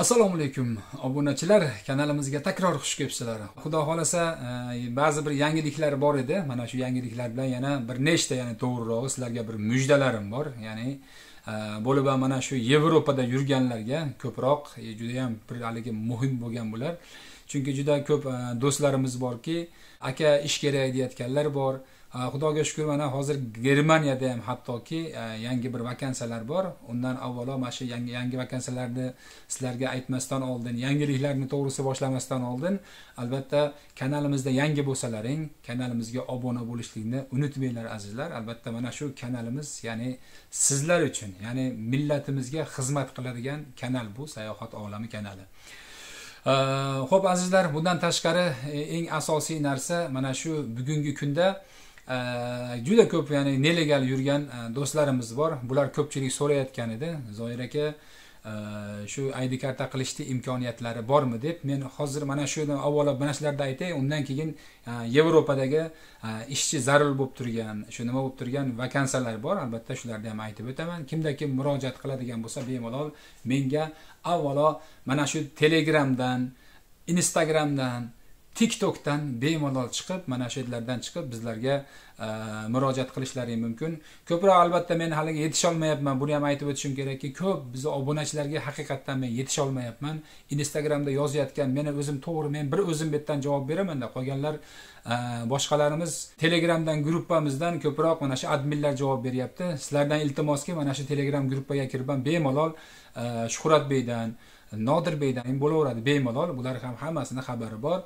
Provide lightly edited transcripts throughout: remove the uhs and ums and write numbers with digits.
Assalomu alaykum obunachilar, kanalimizga takror xush kelibsizlar. Xudo xolasa, ba'zi bir yangiliklar bor edi. Mana shu yangiliklar bilan yana bir nechta, ya'ni to'g'riroq sizlarga bir mujdalarim bor. Ya'ni bo'lib mana shu Yevropada yurganlarga ko'proq juda ham bir haligi muhim bo'lgan bular. Chunki juda ko'p do'stlarimiz borki, aka ish kerak deyotganlar bor. Xudoga shukr, mana hozir Germaniyada ham hattoki yangi bir vakansiyalar bor. Undan avvalo mana shu yangi vakansiyalarni sizlarga aytmasdan oldin, yangiliklarni to'g'risi boshlamasdan oldin, albatta kanalimizda yangi bo'lsalaring, kanalimizga obuna bo'lishlikni unutmanglar azizlar. Albatta mana shu kanalimiz, ya'ni sizlar uchun, ya'ni millatimizga xizmat qiladigan kanal bu, Sayohat olami kanali. Xo'p azizlar, bundan tashqari eng asosiy narsa mana shu bugungi kunda juda ko'p, ya'ni nelegal yurgan do'stlarimiz bor. Bular ko'pchilik so'rayotgan edi. Zoir aka, shu ID karta qilishni imkoniyatlari bormi deb. Men hozir mana shuni avvalo mana shularni aytay, undan keyin Yevropadagi ishchi zarur bo'lib turgan, shu nima bo'lib turgan vakansiyalar bor. Albatta shularni ham aytib o'taman. Kimda kim murojaat qiladigan bo'lsa, bemalol menga avvalo mana shu Telegramdan, Instagramdan, TikTokdan bemalol chiqib, mana shu yerlardan chiqib bizlarga murojaat qilishlari mumkin. Ko'proq albatta men hali yetisha olmayapman. Buni ham aytib o'tishim kerakki, ko'p biz obunachilarga haqiqatan men yetisha olmayapman. Instagramda yozayotgan meni o'zim to'g'ri, men bir o'zim betdan javob beraman-da, qolganlar boshqalarimiz Telegramdan gruppamizdan ko'proq mana shu adminlar javob beryapti. Sizlardan iltimoski, mana shu Telegram gruppaga kirib bemalol Shuhrat Beydan, Nodir Beydan bo'laveradi bemalol. Bular ham hammasini xabari bor.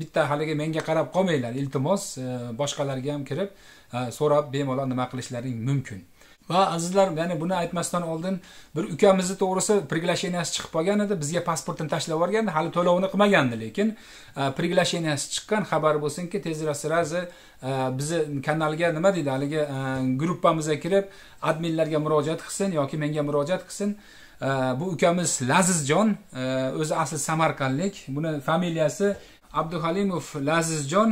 Bitta haliga menga qarab qolmanglar, iltimos, boshqalarga ham kirib so'rab bemalol nima qilishlaring mumkin. Va azizlar, ya'ni buni aytmasdan oldin bir ukamizni to'g'risi priglasheniyasi chiqib qolgan edi. Bizga pasportini tashlab yuborgandi, hali to'lovini qilmagandi, lekin priglasheniyasi chiqqan, xabar bo'lsinki, tezroq sirazi bizni kanalga nima deydi, haliga gruppamizga kirib adminlarga murojaat qilsin yoki menga murojaat qilsin. Bu ukamiz Lazizjon, o'zi asli Samarqandlik. Buni familiyasi Abduhalimov Lazizjon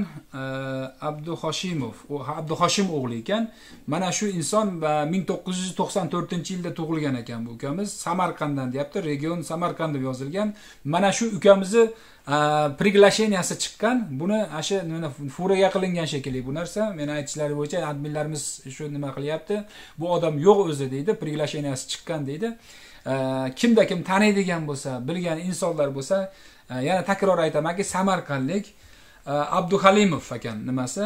Abduhoshimov, Abduhoshim o'g'li ekan. Mana shu inson 1994-yilda tug'ilgan ekan bu ukamiz. Samarqanddan deyapti, region Samarqand deb yozilgan. Mana shu ukamizni priglasheniyasi chiqqan. Buni asha furaga qilingan shekilli bu narsa. Men aytishlari bo'yicha adminlarimiz shu nima qilyapti. Bu odam yo'q o'zi deydi, priglasheniyasi chiqqan deydi. Kimda kim taniydigan bo'lsa, bilgan insonlar bo'lsa, yana takror aytamanki, Samarqandlik Abduhalimov ekan nimasi.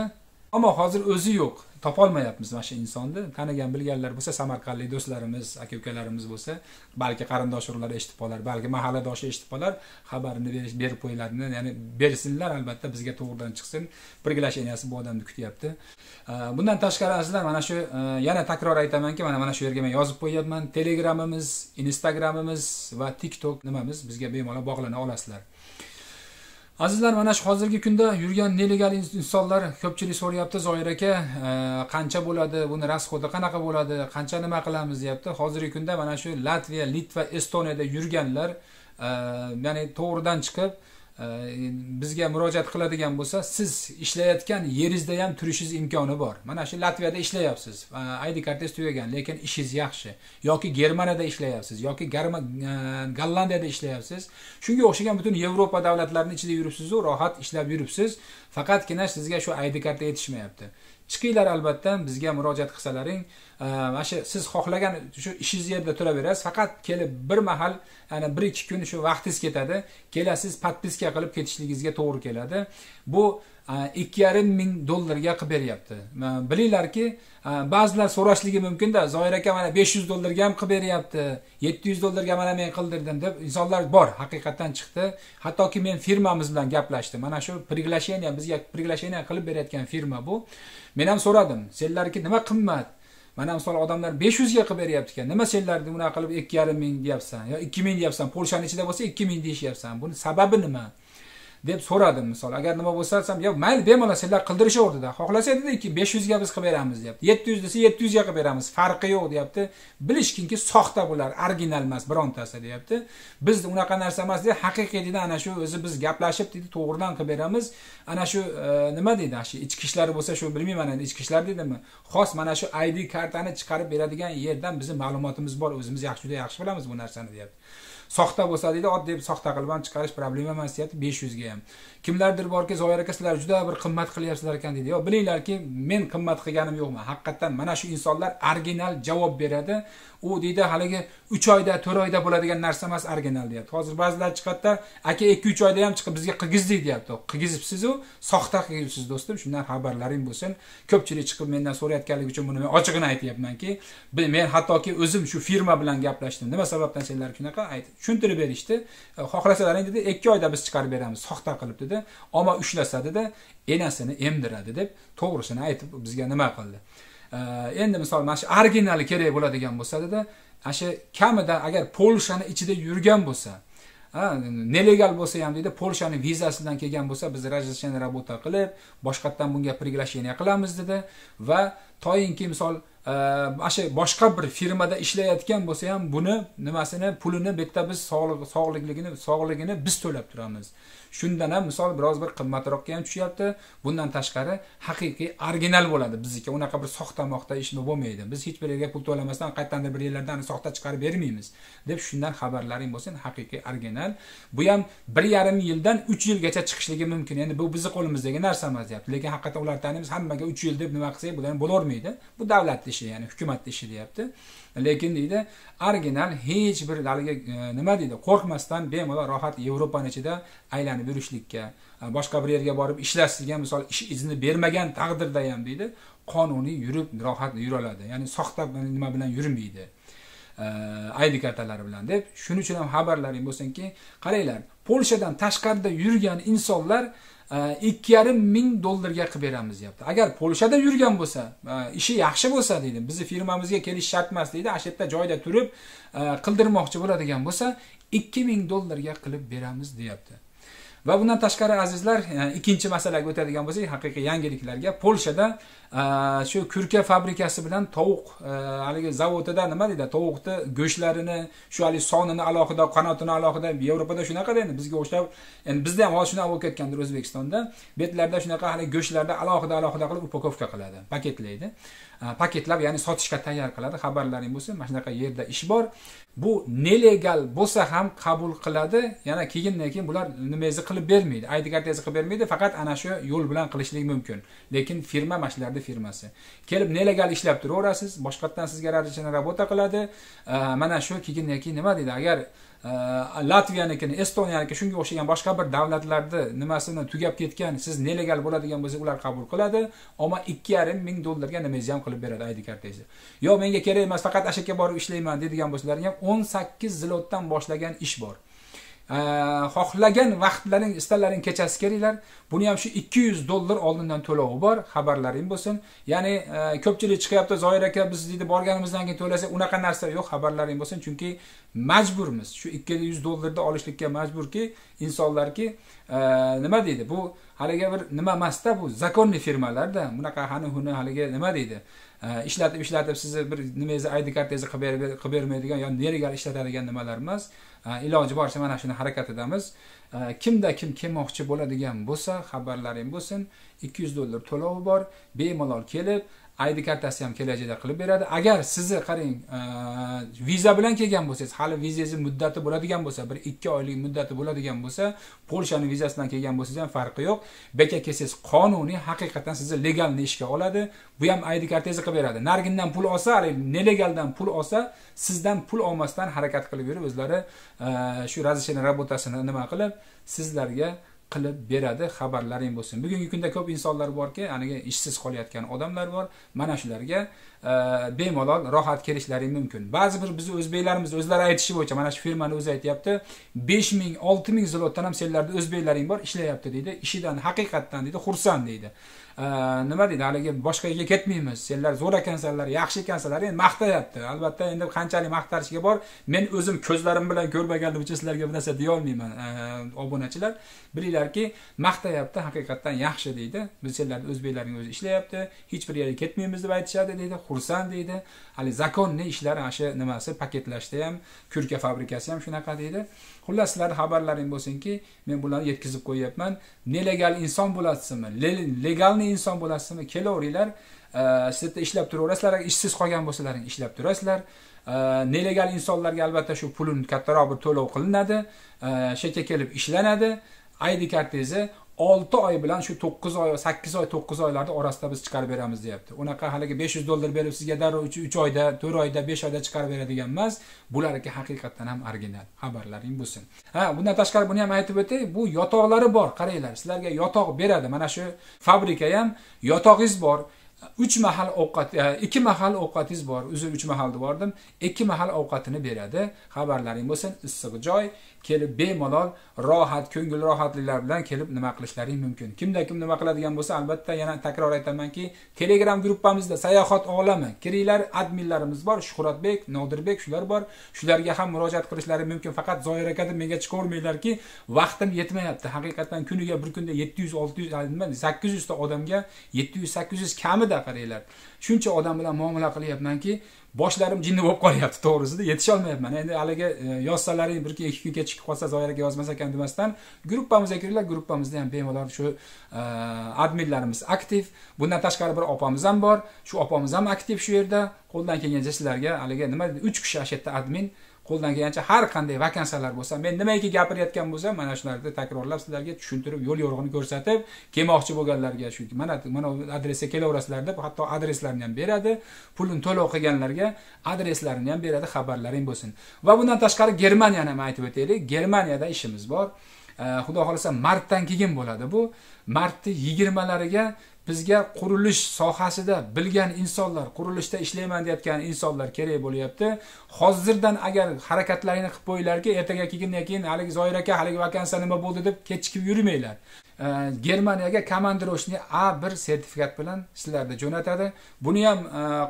Ammo hozir o'zi yo'q. Topolmayapmiz mana shu insonni. Tanigan bilganlar bo'lsa, Samarqandlik do'stlarimiz, aka-ukalarimiz bo'lsa, balki qarindosh urug'lar eshitib qolar, balki mahalladoshi eshitib qolar, xabarini berib qo'ylarini, ya'ni bersinlar, albatta bizga to'g'ridan chiqsin. Priglasheniyasi bu odamni kutyapti. Bundan tashqari azizlar, mana shu yana takror aytamanki, mana shu yerga men yozib qo'yapman. Telegramimiz, Instagramimiz va TikTok nimamiz, bizga bemalol bog'lana olasizlar. Azizlar, mana shu hozirgi kunda yurgan nelegal insonlar ko'pchilik so'rayapti, Zoir aka, qancha bo'ladi, buni rasxodi qanaqa bo'ladi, qancha nima qilamiz deyapti. Hozirgi kunda mana shu Latviya, Litva, Estoniyada yurganlar, ya'ni to'g'ridan chiqib bizga murojaat qiladigan bo'lsa, siz ishlayotgan yeringizda ham turishingiz imkoni bor. Mana shu Latviyada ishlayapsiz, ID kartangiz tugagan, lekin ishingiz yaxshi, yoki Germaniyada ishlayapsiz, yoki Gollandiyada ishlayapsiz. Shunga o'xshagan butun Yevropa davlatlarining ichida yuribsiz, rohat ishlab yuribsiz, faqatgina sizga shu ID karta yetishmayapti. Chiqinglar, albatta bizga murojaat qilsalaring, mana shu siz xohlagan shu ishingiz yerda turaverasiz, faqat kelib bir mahal, ya'ni 1-2 kun shu vaqtingiz ketadi, kelasiz, podpiska qilib ketishligingizga to'g'ri keladi. Bu $2,500 qilib beryapti. Bilinglarki, ba'zilar so'rashligi mumkin-da, Zoir aka mana $500 ga ham qilib beryapti, $700 ga mana men qildirdim deb insonlar bor, haqiqatan chiqdi. Hattoki men firmamiz bilan gaplashdim. Mana shu priglasheniya, bizga priglasheniya qilib berayotgan firma bu. Men ham so'radim, senlarki nima qimmat? Mana misol odamlar 500 ga qilib beryapti ekan. Nima senlarni bunaqa qilib 2,500 deyapsan, yo 2000 deyapsan, Polshaning ichida bo'lsa 2000 deyishyapsan. Buni sababi nima? deb so'radim. Misol, agar nima bo'lsa desam, "Yo, mayli, bemalol senlar qildirishaverdida. Xohlasa edi 500 ga biz qilib beramiz" deyapti. 700 desa 700 ga qilib beramiz. Farqi yo'q deyapti. Bilishkinki soxta bular, original emas birontasi deyapti. Biz unaqa narsa emas deydi. Haqiqiy deydi, ana shu o'zi biz gaplashib deydi, to'g'ridan qilib beramiz. Ana shu nima deydi, shu ichki ishlari bo'lsa shu bilmayman endi ichki ishlar deydimi? Xos mana shu ID kartani chiqarib beradigan yerdan bizning ma'lumotimiz bor. O'zimiz juda yaxshi bilamiz bu narsani deyapti. soxta bo'lsa deydi, oddiy soxta qilib ham chiqarish problema emas deyapti, 500 ga ham. Kimlardir borki, Zoir aka sizlar juda bir qimmat qilyapsizlar ekan deydi. Yo, bilinglarki, men qimmat qilganim yo'qman. Haqiqatan mana shu insonlar original javob beradi. U deydi, haligi 3 oyda, 4 oyda bo'ladigan narsa emas original deyapti. Hozir ba'zilar chiqadi, aka 2-3 oyda ham chiqib bizga qilgizdik deyapti. Qilgizibsiz-u, soxta qilgizibsiz do'stim. Shundan xabarlaring bo'lsin. Ko'pchilik chiqib mendan so'rayotganligi uchun buni men ochiqini aytayapmanki, men hattoki o'zim shu firma bilan gaplashdim. Nima sababdan senlar shunaqa aytib tushuntirib berishdi. Xohlasalaring dedi, 2 oyda biz chiqarib beramiz, soxta qilib dedi. Ammo ushlasa dedi, enasini emdiradi deb to'g'risini aytib bizga nima qildi. Endi misol mana shu originali kerak bo'ladigan bo'lsa dedi, asha kamida agar Polshani ichida yurgan bo'lsa, nelegal bo'lsa ham deydi, Polshani vizasidan kelgan bo'lsa, biz razрешение работа qilib, boshqatdan bunga приглашение qilamiz dedi va toyinki misol boshqa bir firmada ishlayotgan bo'lsa ham buni nimasini, pulini bitta biz sog'ligini biz to'lab turamiz. Shundan ham misol biroz bir qimmatroqqa ham tushyapti. Bundan tashqari haqiqiy original bo'ladi bizniki. Unaqa bir soxta-moxta ish bo'lmaydi. Biz hech bir yerga pul to'lamasdan qayerdandir bir yerlardan soxta chiqarib bermaymiz deb shundan xabarlaring bo'lsin, haqiqiy original. Bu ham 1,5 yildan 3 yilgacha chiqishligi mumkin. Endi bu bizning qo'limizdagi narsa emas deyapti. Lekin haqiqatan ular tanimiz hammaga 3 yil deb nima qilsak, bu ham bo'lavermaydi. Bu davlat ishi, ya'ni hukumat ishi deyapti. Lekin deydi, original hech bir haligi nima deydi, qo'rqmasdan bemalol rohat Yevropaning ichida aylanib yurishlikka, boshqa bir yerga borib ishlashga misol ish izni bermagan taqdirda ham deydi, qonuniy yurib rohat yura oladi. Ya'ni soxta nima bilan yurmaydi. ID kartalari bilan deb. Shuning uchun ham xabarlaring bo'lsinki, qaranglar, Polshadan tashqarida yurgan insonlar 2,5 ming dollarga qilib beramiz deyapti. Agar Polshada yurgan bo'lsa, ishi yaxshi bo'lsa deydi, bizni firmamizga kelish shart emas deydi, ashetta joyda turib qildirmoqchi bo'ladigan bo'lsa, 2,000 dollarga qilib beramiz deyapti. Va bundan tashqari azizlar, ikkinchi masalaga o'tadigan bo'lsak, haqiqiy yangiliklarga, Polshada shu kurka fabrikasi bilan tovuq haligi zavodida nima deydi, tovuqni go'shtlarini, shu hali sonini alohida, qanotini alohida, Yevropada shunaqa deydi, bizga o'xshab, endi bizda ham hozir shunaqa bo'lib ketgandir O'zbekistonda, betlarda shunaqa hali go'shtlarda alohida qilib upakovka qiladi, paketlaydi. Paketlab, ya'ni sotishga tayyor qiladi. Xabarlaring bo'lsin, mana shunaqa yerda ish bor. Bu nelegal bo'lsa ham qabul qiladi. Yana keyin bular nimangizni qilib bermaydi, ID kartangizni qilib bermaydi, faqat ana shu yo'l bilan qilishlik mumkin. Lekin firma mashlarning firmasi. Kelib nelegal ishlab turaverasiz, boshqatdan sizga razрешение работа qiladi. Mana shu keyin nima deydi, agar Latviyanikini, Estoniyaniki shunga o'xshagan boshqa bir davlatlarda nimasini tugab ketgan, siz nelegal bo'ladigan bo'lsa, ular qabul qiladi, ammo 2,5 ming dollarga nimangizni ham qilib beradi ID kartangizni. Yo, menga kerak emas, faqat ashakka borib ishlayman deydigan bo'lsalaring ham 18 zlotdan boshlagan ish bor. Xohlagan vaqtlaring, istalaring kechasi kelinglar. Buni ham shu 200 dollar oldindan to'lovi bor, xabarlaring bo'lsin. Ya'ni ko'pchilik chiqyapti, Zoir aka biz deydi borganimizdan keyin to'lasak, unaqa narsa yo'q, xabarlaring bo'lsin, chunki majburmiz. Shu 200 dollarda olishlikka majburki, insonlarki nima deydi? Bu haliga bir nima emasda, bu zakonli firmalarda, bunaqa huni haliga nima deydi? ishlatib sizni bir nimangizni ID kartangizni qilib bermaydigan yoki nelegal ishlatadigan nimalar emas. Iloji boricha mana shuni harakat edamiz. Kimda kim kelmoqchi bo'ladigan bo'lsa, xabarlaring bo'lsin. 200 dollar to'lovi bor, bemalol kelib ID kartasi ham kelajakda qilib beradi. Agar sizni qarang, viza bilan kelgan bo'lsangiz, hali vizangiz muddati bo'ladigan bo'lsa, 1-2 oylik muddati bo'ladigan bo'lsa, Polshaning vizasidan kelgan bo'lsangiz ham farqi yo'q. Beka kelsangiz qonuniy haqiqatan sizni legalni ishga oladi. Bu ham ID kartangizni qilib beradi. Nargindan pul olsa, nelegaldan pul olsa, sizdan pul olmasdan harakat qilib yurib, o'zlari shu razрешение работасini nima qilib, sizlarga qilib beradi. Xabarlaring bo'lsin. Bugungi kunda ko'p insonlar borki, aniga ishsiz qolayotgan odamlar bor. Mana shularga bemalol rohat kelishlaring mumkin. Ba'zi bir bizni o'zbeklarimiz o'zlari aytishi bo'yicha mana shu firmani o'zi aytayapti, 5000, 6000 zlotdan ham senlarda o'zbeklaring bor, ishlayapti deydi. Ishidan haqiqatdan deydi, xursand deydi. Nima deydi, haligi boshqa yerga ketmaymiz. Senlar zo'r ekansanlar, yaxshi ekansanlar, endi maqtayapti. Albatta endi qanchalik maqtarishiga bor, men o'zim ko'zlarim bilan ko'rmaganim uchun sizlarga bu narsa deya olmayman, obunachilar. Bilinglarki, maqtayapti, haqiqatdan yaxshi deydi. Biz senlar o'zbeklaring o'zi ishlayapti, hech bir yerga ketmaymiz deb aytishadi deydi. xursand deydi. Hali zakonni ishlari ana shu nimasi paketlashda ham, kurka fabrikasi ham shunaqa deydi. Xullas sizlar xabarlaring bo'lsinki, men bularni yetkazib qo'yapman. Nelegal inson bo'lasizmi, legalni inson bo'lasizmi, kelaveringlar. Sizda ishlab turaverasizlar, ishsiz qolgan bo'lsalaring ishlab turasizlar. Nelegal insonlarga albatta shu pulun kattaroq bir to'lov qilinadi. Sheka kelib ishlanadi. ID kartangizni 6 oy bilan shu 9 oy, 8 oy, 9 oylarda orasida biz chiqarib beramiz deyapti. Unaqa haligi $500 berib sizga darrov 3 oyda, 4 oyda, 5 oyda chiqarib beradigan emas. Bularga haqiqatan ham original xabarlaring bo'lsin. Bundan tashqari buni ham aytib o'tay, bu yotoqlari bor. Qaranglar, sizlarga yotoq beradi. Mana shu fabrika ham yotog'ingiz bor. 3 mahal ovqat, 2 mahal ovqatingiz bor. Uzr 3 mahal dedim. 2 mahal ovqatini beradi. Xabarlaring bo'lsin. Issiq joy, kelib bemalol, rohat, ko'ngil rohatliklar bilan kelib nima qilishlaring mumkin. Kimda kim nima qiladigan bo'lsa, albatta yana takror aytamanki, Telegram gruppamizda Sayohat olami kiringlar, adminlarimiz bor, Shuhratbek, Nodirbek shular bor. Shularga ham murojaat qilishlari mumkin. Faqat Zoir aka deb menga chiqavermanglarki, vaqtim yetmayapti. Haqiqatan kuniga bir kunda 700, 600, 800 ta odamga 700, 800 kamida qaranglar. Shuncha odam bilan muomala qilyapmanki, boshlarim jinni bo'lib qolyapti, to'g'risida yetisha olmayapman. Endi haliga yozsalaring, bir 2 kun kechikib qolsa Zoiraga yozmas ekan demasdan, gruppamizga kiringlar, gruppamizda ham bemalol shu adminlarimiz aktiv. Bundan tashqari bir opamiz ham bor. Shu opamiz ham aktiv shu yerda. Qo'ldan kelgancha sizlarga haliga nima 3 kishi ashadda admin qo'ldan kelgancha har qanday vakansiyalar bo'lsa, men nimaiki gapirayotgan bo'lsam, mana shularni takrorlab sizlarga tushuntirib, yo'l yo'rig'ini ko'rsatib, kelmoqchi bo'lganlarga shu mana adresga kelaverasizlar deb, hatto adreslarni ham beradi. Pulini to'lov qilganlarga adreslarini ham beradi, xabarlaring bo'lsin. Va bundan tashqari Germaniyani ham aytib o'taylik. Germaniyada ishimiz bor. Xudo xolasa martdan keyin bo'ladi bu. Martning 20lariga bizga qurilish sohasida bilgan insonlar, qurilishda ishlayman deyotgan insonlar kerak bo'lyapti. Hozirdan agar harakatlarini qilib qo'yinglarki, ertaga keyin haligi Zoir aka, haligi vakansiya nima bo'ldi deb kechikib yurmanglar. Germaniyaga komandirovchni A1 sertifikat bilan sizlarni jo'natadi. Buni ham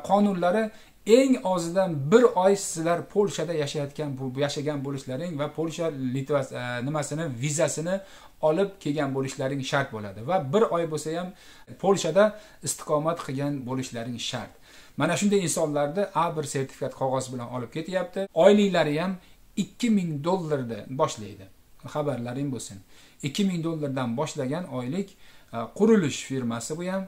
qonunlari eng ozidan 1 oy sizlar Polshada yashagan bo'lishlaring va Polsha Litva nimasini, vizasini olib kelgan bo'lishlaring shart bo'ladi va 1 oy bo'lsa ham Polshada istiqomat qilgan bo'lishlaring shart. Mana shunday insonlarni A1 sertifikat qog'oz bilan olib ketyapti. Oyliklari ham $2000 boshlaydi. Xabarlaring bo'lsin. $2000 boshlagan oylik qurilish firmasi bu ham.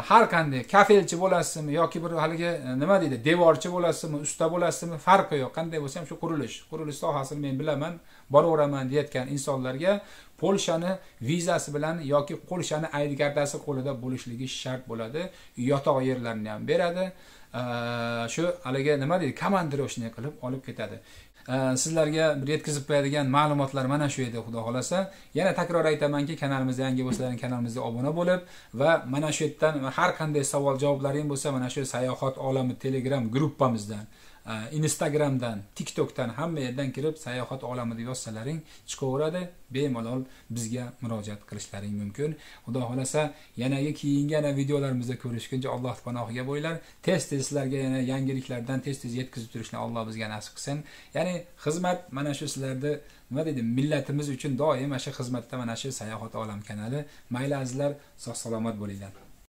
Har qanday kafelchi bo'lasizmi yoki bir haligi nima deydi, devorchi bo'lasizmi, usta bo'lasizmi, farqi yo'q. Qanday bo'lsa ham shu qurilish sohasini men bilaman, boraveraman deyotgan insonlarga Polshani vizasi bilan yoki Polshani ID kartasi qo'lida bo'lishligi shart bo'ladi. Yotoq yerlarini ham beradi. Shu haligi nima deydi, komandirovchni qilib olib ketadi. Sizlarga bir yetkazib qo'yadigan ma'lumotlar mana shu edi, xudo xolasa. Yana takror aytamanki, kanalimizga yangi bo'lsalaring kanalimizga obuna bo'lib va mana shu yerdan har qanday savol javoblaring bo'lsa, mana shu Sayohat olami Telegram gruppamizdan, Instagramdan, TikTokdan hamma yerdan kirib Sayohat olami deb yozsalaring chiqaveradi. Bemalol bizga murojaat qilishlaring mumkin. Xudo xolasa keyingi videolarimizda ko'rishguncha Alloh panohiga bo'ylar. Tez sizlarga yana yangiliklardan tez yetkazib turishni Alloh bizga nasib qilsin. Ya'ni xizmat mana shu sizlarni nima deydi, millatimiz uchun doim shu xizmatda mana shu Sayohat olami kanali. Mayli azizlar, sog' salomat bo'linglar.